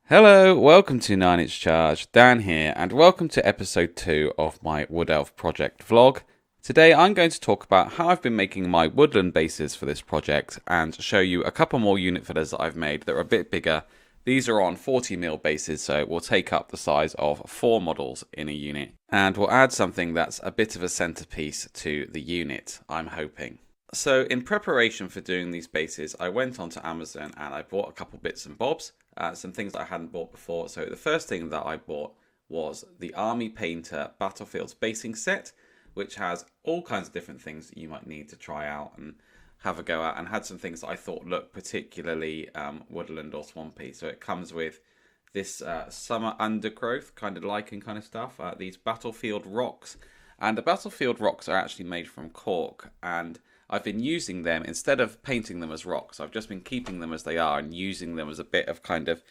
Hello, welcome to 9 Inch Charge, Dan here, and welcome to episode 2 of my Wood Elf project vlog. Today I'm going to talk about how I've been making my woodland bases for this project and show you a couple more unit fillers that I've made that are a bit bigger. These are on 40mm bases, so it will take up the size of 4 models in a unit. And we'll add something that's a bit of a centerpiece to the unit, I'm hoping. So in preparation for doing these bases, I went onto Amazon and I bought a couple bits and bobs. Some things that I hadn't bought before. So the first thing that I bought was the Army Painter Battlefields basing set, which has all kinds of different things that you might need to try out and have a go at, and had some things that I thought looked particularly woodland or swampy. So it comes with this summer undergrowth, kind of lichen kind of stuff, these battlefield rocks. And the battlefield rocks are actually made from cork, and I've been using them instead of painting them as rocks. I've just been keeping them as they are and using them as a bit of kind of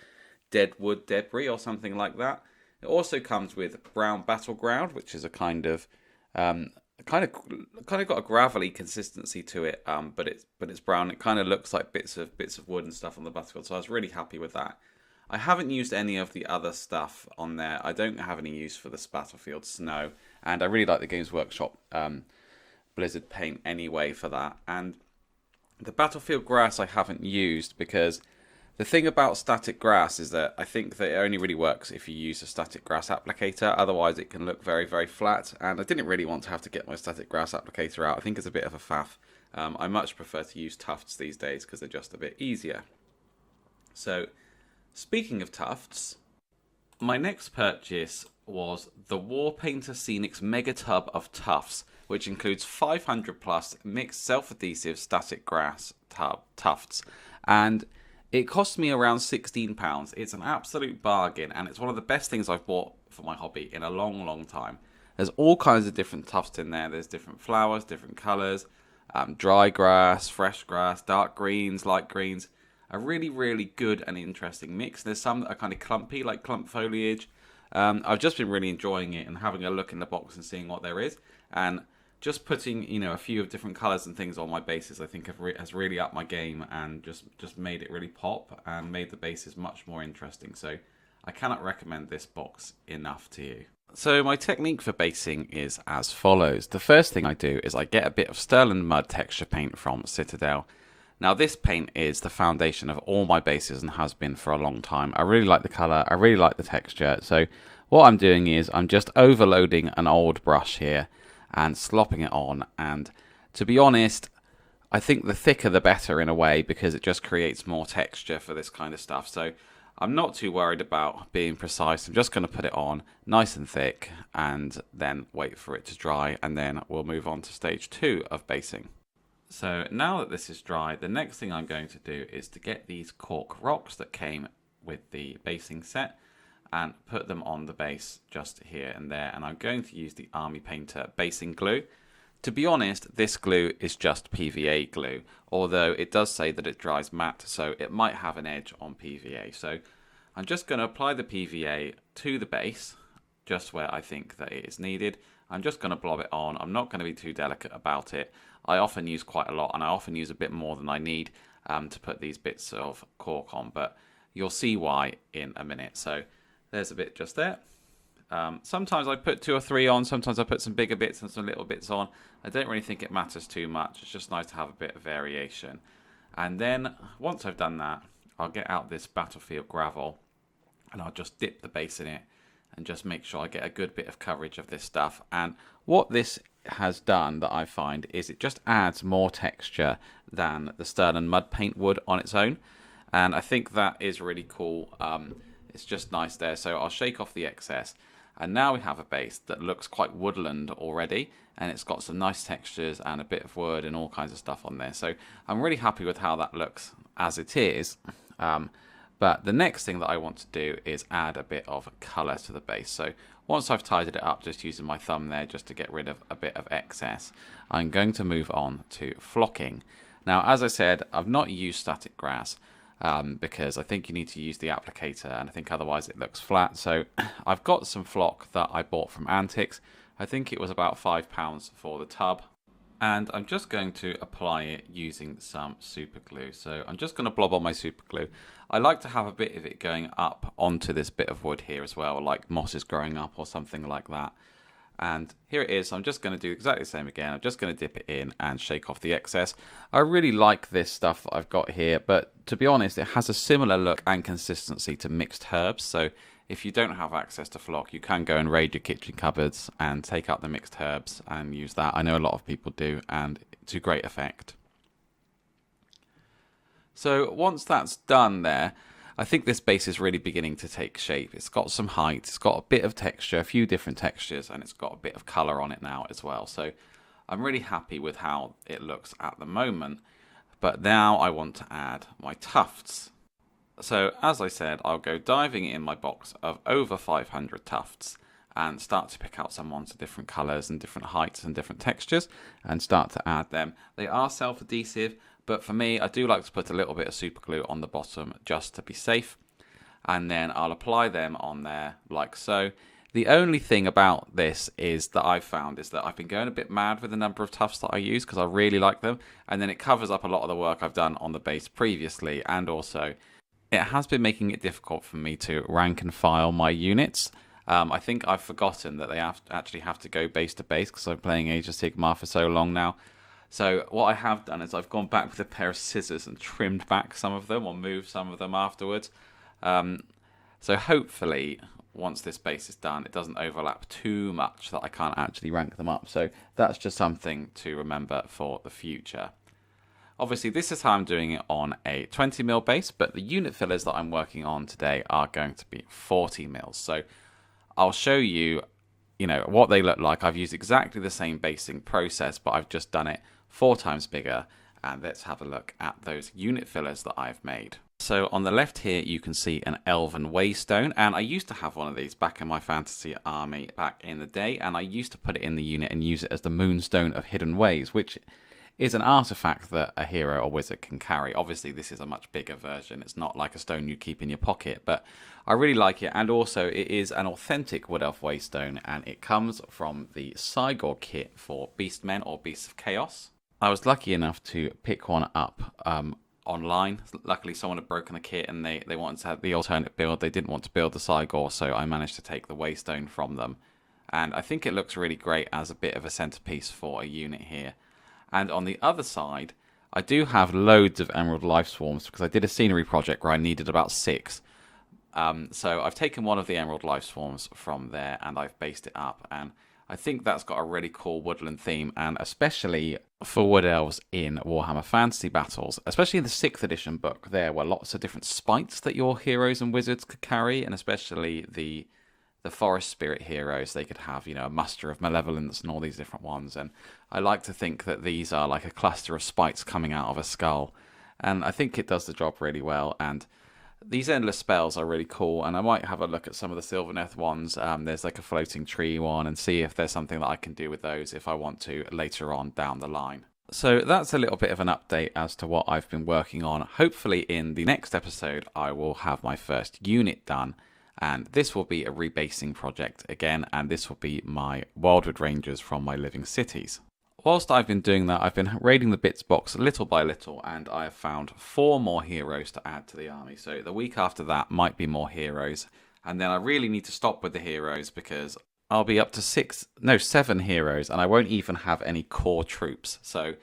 dead wood debris or something like that. It also comes with brown battleground, which is a kind of got a gravelly consistency to it, but it's brown. It kind of looks like bits of wood and stuff on the battlefield. So I was really happy with that. I haven't used any of the other stuff on there. I don't have any use for this battlefield snow, and I really like the Games Workshop Blizzard paint anyway for that. And the battlefield grass I haven't used because the thing about static grass is that I think that it only really works if you use a static grass applicator. Otherwise it can look very, very flat, and I didn't really want to have to get my static grass applicator out. I think it's a bit of a faff. I much prefer to use tufts these days because they're just a bit easier. So speaking of tufts, my next purchase was the Warpainter Scenics Mega Tub of Tufts, which includes 500 plus mixed self-adhesive static grass tufts, and it cost me around £16. It's an absolute bargain, and it's one of the best things I've bought for my hobby in a long time. There's all kinds of different tufts in there. There's different flowers, different colours, dry grass, fresh grass, dark greens, light greens. A really good and interesting mix. There's some that are kind of clumpy, like clump foliage. I've just been really enjoying it and having a look in the box and seeing what there is, and just putting a few of different colours and things on my bases, I think has really upped my game and just made it really pop and made the bases much more interesting. So I cannot recommend this box enough to you. So my technique for basing is as follows. The first thing I do is I get a bit of Sterling Mud texture paint from Citadel. Now this paint is the foundation of all my bases and has been for a long time. I really like the colour, I really like the texture. So what I'm doing is I'm just overloading an old brush here and slopping it on, and to be honest, I think the thicker the better in a way, because it just creates more texture for this kind of stuff. So I'm not too worried about being precise. I'm just going to put it on nice and thick and then wait for it to dry, and then we'll move on to stage 2 of basing. So now that this is dry, the next thing I'm going to do is to get these cork rocks that came with the basing set and put them on the base just here and there. And I'm going to use the Army Painter basing glue. To be honest, this glue is just PVA glue, although it does say that it dries matte, so it might have an edge on PVA. So I'm just going to apply the PVA to the base, just where I think that it is needed. I'm just going to blob it on. I'm not going to be too delicate about it. I often use quite a lot, and I often use a bit more than I need to put these bits of cork on, but you'll see why in a minute. So there's a bit just there. Sometimes I put 2 or 3 on, sometimes I put some bigger bits and some little bits on. I don't really think it matters too much. It's just nice to have a bit of variation. And then once I've done that, I'll get out this battlefield gravel and I'll just dip the base in it and just make sure I get a good bit of coverage of this stuff. And what this has done that I find is it just adds more texture than the Sterling Mud paint would on its own. And I think that is really cool. It's just nice there. So I'll shake off the excess. And now we have a base that looks quite woodland already. And it's got some nice textures and a bit of wood and all kinds of stuff on there. So I'm really happy with how that looks as it is. But the next thing that I want to do is add a bit of colour to the base. So once I've tidied it up, just using my thumb there just to get rid of a bit of excess, I'm going to move on to flocking. Now, as I said, I've not used static grass because I think you need to use the applicator, and I think otherwise it looks flat. So I've got some flock that I bought from Antics. I think it was about £5 for the tub. And I'm just going to apply it using some super glue. So I'm just going to blob on my super glue. I like to have a bit of it going up onto this bit of wood here as well, like moss is growing up or something like that. And here it is. I'm just going to do exactly the same again. I'm just going to dip it in and shake off the excess. I really like this stuff that I've got here, but to be honest, it has a similar look and consistency to mixed herbs. So if you don't have access to flock, you can go and raid your kitchen cupboards and take out the mixed herbs and use that. I know a lot of people do, and to great effect. So once that's done there, I think this base is really beginning to take shape. It's got some height, it's got a bit of texture, a few different textures, and it's got a bit of colour on it now as well. So I'm really happy with how it looks at the moment. But now I want to add my tufts. So as I said, I'll go diving in my box of over 500 tufts and start to pick out some ones of different colours and different heights and different textures and start to add them. They are self-adhesive, but for me, I do like to put a little bit of super glue on the bottom just to be safe. And then I'll apply them on there like so. The only thing about this is that I've found is that I've been going a bit mad with the number of tufts that I use because I really like them. And then it covers up a lot of the work I've done on the base previously. And also, it has been making it difficult for me to rank and file my units. I think I've forgotten that they actually have to go base to base because I'm playing Age of Sigmar for so long now. So what I have done is I've gone back with a pair of scissors and trimmed back some of them or moved some of them afterwards. So hopefully, once this base is done, it doesn't overlap too much that I can't actually rank them up. So that's just something to remember for the future. Obviously, this is how I'm doing it on a 20mm base, but the unit fillers that I'm working on today are going to be 40mm. So I'll show you, what they look like. I've used exactly the same basing process, but I've just done it 4 times bigger. And let's have a look at those unit fillers that I've made. So on the left here, you can see an Elven Waystone, and I used to have one of these back in my fantasy army back in the day, and I used to put it in the unit and use it as the Moonstone of Hidden Ways, which is an artifact that a hero or wizard can carry. Obviously, this is a much bigger version. It's not like a stone you keep in your pocket, but I really like it. And also, it is an authentic Wood Elf Waystone, and it comes from the Cygor kit for Beastmen or Beasts of Chaos. I was lucky enough to pick one up online. Luckily, someone had broken the kit, and they wanted to have the alternate build. They didn't want to build the Cygor, so I managed to take the Waystone from them. And I think it looks really great as a bit of a centerpiece for a unit here. And on the other side, I do have loads of Emerald Life Swarms because I did a scenery project where I needed about 6. So I've taken one of the Emerald Life Swarms from there and I've based it up. And I think that's got a really cool woodland theme, and especially for Wood Elves in Warhammer Fantasy Battles, especially in the 6th edition book, there were lots of different spites that your heroes and wizards could carry, and especially the forest spirit heroes, they could have, a muster of malevolence and all these different ones. And I like to think that these are like a cluster of spikes coming out of a skull. And I think it does the job really well. And these endless spells are really cool. And I might have a look at some of the Sylvaneth ones. There's like a floating tree one, and see if there's something that I can do with those if I want to later on down the line. So that's a little bit of an update as to what I've been working on. Hopefully in the next episode, I will have my first unit done. And this will be a rebasing project again, and this will be my Wildwood Rangers from my Living Cities. Whilst I've been doing that, I've been raiding the bits box little by little, and I have found 4 more heroes to add to the army. So the week after that might be more heroes, and then I really need to stop with the heroes because I'll be up to 7 heroes, and I won't even have any core troops. So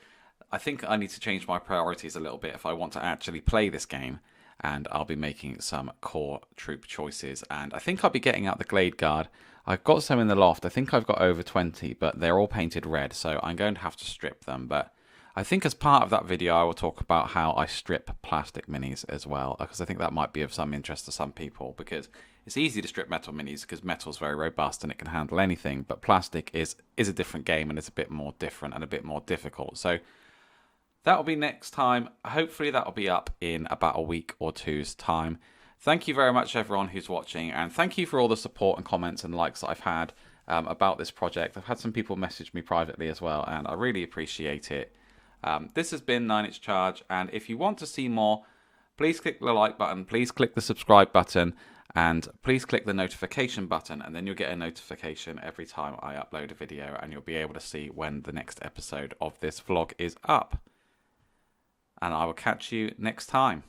I think I need to change my priorities a little bit if I want to actually play this game. And I'll be making some core troop choices. And I think I'll be getting out the Glade Guard. I've got some in the loft. I think I've got over 20, but they're all painted red, so I'm going to have to strip them. But I think as part of that video, I will talk about how I strip plastic minis as well, because I think that might be of some interest to some people, because it's easy to strip metal minis because metal's very robust and it can handle anything, but plastic is a different game and it's a bit more different and a bit more difficult. So that'll be next time. Hopefully that'll be up in about a week or 2's time. Thank you very much everyone who's watching, and thank you for all the support and comments and likes that I've had about this project. I've had some people message me privately as well, and I really appreciate it. This has been 9inch Charge, and if you want to see more, please click the like button, please click the subscribe button, And please click the notification button, and then you'll get a notification every time I upload a video, and you'll be able to see when the next episode of this vlog is up. And I will catch you next time.